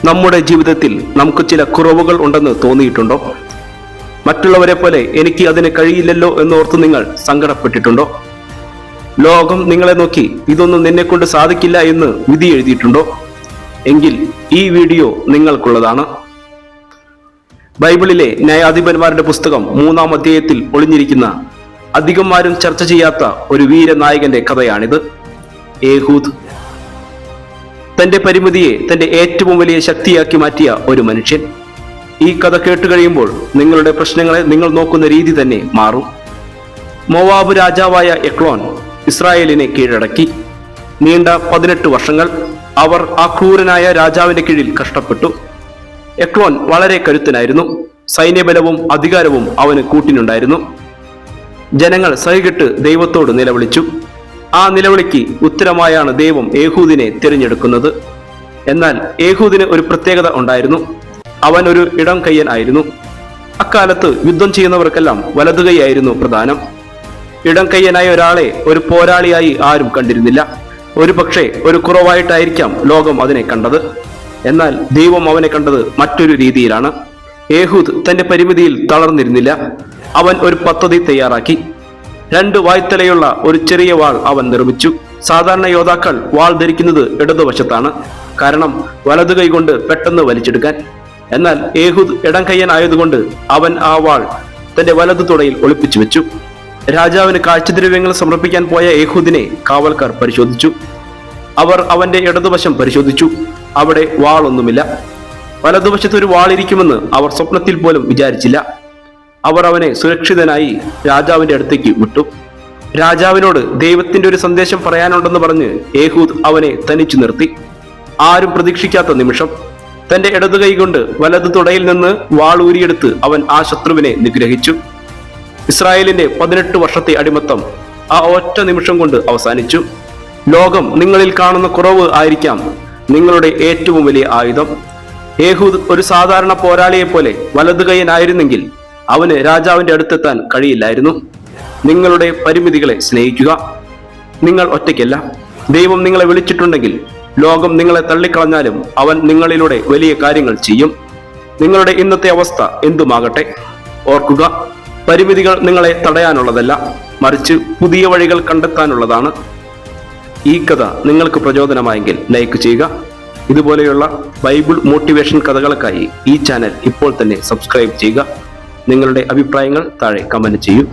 നമ്മുടെ ജീവിതത്തിൽ നമുക്ക് ചില കുറവുകൾ ഉണ്ടെന്ന് തോന്നിയിട്ടുണ്ടോ? മറ്റുള്ളവരെ പോലെ എനിക്ക് അതിന് കഴിയില്ലല്ലോ എന്നോർത്ത് നിങ്ങൾ സങ്കടപ്പെട്ടിട്ടുണ്ടോ? ലോകം നിങ്ങളെ നോക്കി ഇതൊന്നും നിന്നെക്കൊണ്ട് സാധിക്കില്ല എന്ന് വിധി എഴുതിയിട്ടുണ്ടോ? എങ്കിൽ ഈ വീഡിയോ നിങ്ങൾക്കുള്ളതാണ്. ബൈബിളിലെ ന്യായാധിപന്മാരുടെ പുസ്തകം 3-ാം അധ്യായത്തിൽ ഒളിഞ്ഞിരിക്കുന്ന അധികം ആരും ചർച്ച ചെയ്യാത്ത ഒരു വീരനായകന്റെ കഥയാണിത്. ഏഹൂദ്. തന്റെ പരിമിതിയെ തന്റെ ഏറ്റവും വലിയ ശക്തിയാക്കി മാറ്റിയ ഒരു മനുഷ്യൻ. ഈ കഥ കേട്ടുകഴിയുമ്പോൾ നിങ്ങളുടെ പ്രശ്നങ്ങളെ നിങ്ങൾ നോക്കുന്ന രീതി തന്നെ മാറും. മോവാബ് രാജാവായ എക്ലോൻ ഇസ്രായേലിനെ കീഴടക്കി. നീണ്ട 18 വർഷങ്ങൾ അവർ ആ ക്രൂരനായ രാജാവിന്റെ കീഴിൽ കഷ്ടപ്പെട്ടു. എക്ലോൻ വളരെ കരുത്തനായിരുന്നു. സൈന്യബലവും അധികാരവും അവന് കൂട്ടിനുണ്ടായിരുന്നു. ജനങ്ങൾ സഹികെട്ട് ദൈവത്തോട് നിലവിളിച്ചു. ആ നിലവിളിക്ക് ഉത്തരമായാണ് ദൈവം ഏഹൂദിനെ തിരഞ്ഞെടുക്കുന്നത്. എന്നാൽ ഏഹൂദിന് ഒരു പ്രത്യേകത ഉണ്ടായിരുന്നു. അവൻ ഒരു ഇടം കയ്യൻ ആയിരുന്നു. അക്കാലത്ത് യുദ്ധം ചെയ്യുന്നവർക്കെല്ലാം വലതുകൈയായിരുന്നു പ്രധാനം. ഇടം കയ്യനായ ഒരാളെ ഒരു പോരാളിയായി ആരും കണ്ടിരുന്നില്ല. ഒരു പക്ഷേ ഒരു കുറവായിട്ടായിരിക്കാം ലോകം അതിനെ കണ്ടത്. എന്നാൽ ദൈവം അവനെ കണ്ടത് മറ്റൊരു രീതിയിലാണ്. ഏഹൂദ് തന്റെ പരിമിതിയിൽ തളർന്നിരുന്നില്ല. അവൻ ഒരു പദ്ധതി തയ്യാറാക്കി. 2 വായ്ത്തലയുള്ള ഒരു ചെറിയ വാൾ അവൻ നിർമ്മിച്ചു. സാധാരണ യോദ്ധാക്കൾ വാൾ ധരിക്കുന്നത് ഇടതുവശത്താണ്, കാരണം വലതു കൈ കൊണ്ട് പെട്ടെന്ന് വലിച്ചെടുക്കാൻ. എന്നാൽ ഏഹൂദ് ഇടം കയ്യൻ ആയതുകൊണ്ട് അവൻ ആ വാൾ തന്റെ വലതു തുടയിൽ ഒളിപ്പിച്ചു വെച്ചു. രാജാവിന് കാഴ്ചദ്രവ്യങ്ങൾ സമർപ്പിക്കാൻ പോയ ഏഹൂദിനെ കാവൽക്കാർ പരിശോധിച്ചു. അവർ അവന്റെ ഇടതുവശം പരിശോധിച്ചു. അവിടെ വാളൊന്നുമില്ല. വലതുവശത്ത് ഒരു വാളിരിക്കുമെന്ന് അവർ സ്വപ്നത്തിൽ പോലും വിചാരിച്ചില്ല. അവർ അവനെ സുരക്ഷിതനായി രാജാവിന്റെ അടുത്തേക്ക് വിട്ടു. രാജാവിനോട് ദൈവത്തിന്റെ ഒരു സന്ദേശം പറയാനുണ്ടെന്ന് പറഞ്ഞ് ഏഹൂദ് അവനെ തനിച്ചു നിർത്തി. ആരും പ്രതീക്ഷിക്കാത്ത നിമിഷം തന്റെ ഇടതു കൈ കൊണ്ട് വലതു തുടയിൽ നിന്ന് വാൾ ഊരിയെടുത്ത് അവൻ ആ ശത്രുവിനെ നിഗ്രഹിച്ചു. ഇസ്രായേലിന്റെ 18 വർഷത്തെ അടിമത്തം ആ ഒറ്റ നിമിഷം കൊണ്ട് അവസാനിച്ചു. ലോകം നിങ്ങളിൽ കാണുന്ന കുറവ് ആയിരിക്കാം നിങ്ങളുടെ ഏറ്റവും വലിയ ആയുധം. ഏഹൂദ് ഒരു സാധാരണ പോരാളിയെ പോലെ വലതു കൈയനായിരുന്നെങ്കിൽ അവന് രാജാവിന്റെ അടുത്തെത്താൻ കഴിയില്ലായിരുന്നു. നിങ്ങളുടെ പരിമിതികളെ സ്നേഹിക്കുക. നിങ്ങൾ ഒറ്റയ്ക്കല്ല. ദൈവം നിങ്ങളെ വിളിച്ചിട്ടുണ്ടെങ്കിൽ ലോകം നിങ്ങളെ തള്ളിക്കളഞ്ഞാലും അവൻ നിങ്ങളിലൂടെ വലിയ കാര്യങ്ങൾ ചെയ്യും. നിങ്ങളുടെ ഇന്നത്തെ അവസ്ഥ എന്തുമാകട്ടെ, ഓർക്കുക, പരിമിതികൾ നിങ്ങളെ തടയാനുള്ളതല്ല, മറിച്ച് പുതിയ വഴികൾ കണ്ടെത്താനുള്ളതാണ്. ഈ കഥ നിങ്ങൾക്ക് പ്രചോദനമായെങ്കിൽ ലൈക്ക് ചെയ്യുക. ഇതുപോലെയുള്ള ബൈബിൾ മോട്ടിവേഷൻ കഥകൾക്കായി ഈ ചാനൽ ഇപ്പോൾ തന്നെ സബ്സ്ക്രൈബ് ചെയ്യുക. നിങ്ങളുടെ അഭിപ്രായങ്ങൾ താഴെ കമന്റ് ചെയ്യൂ.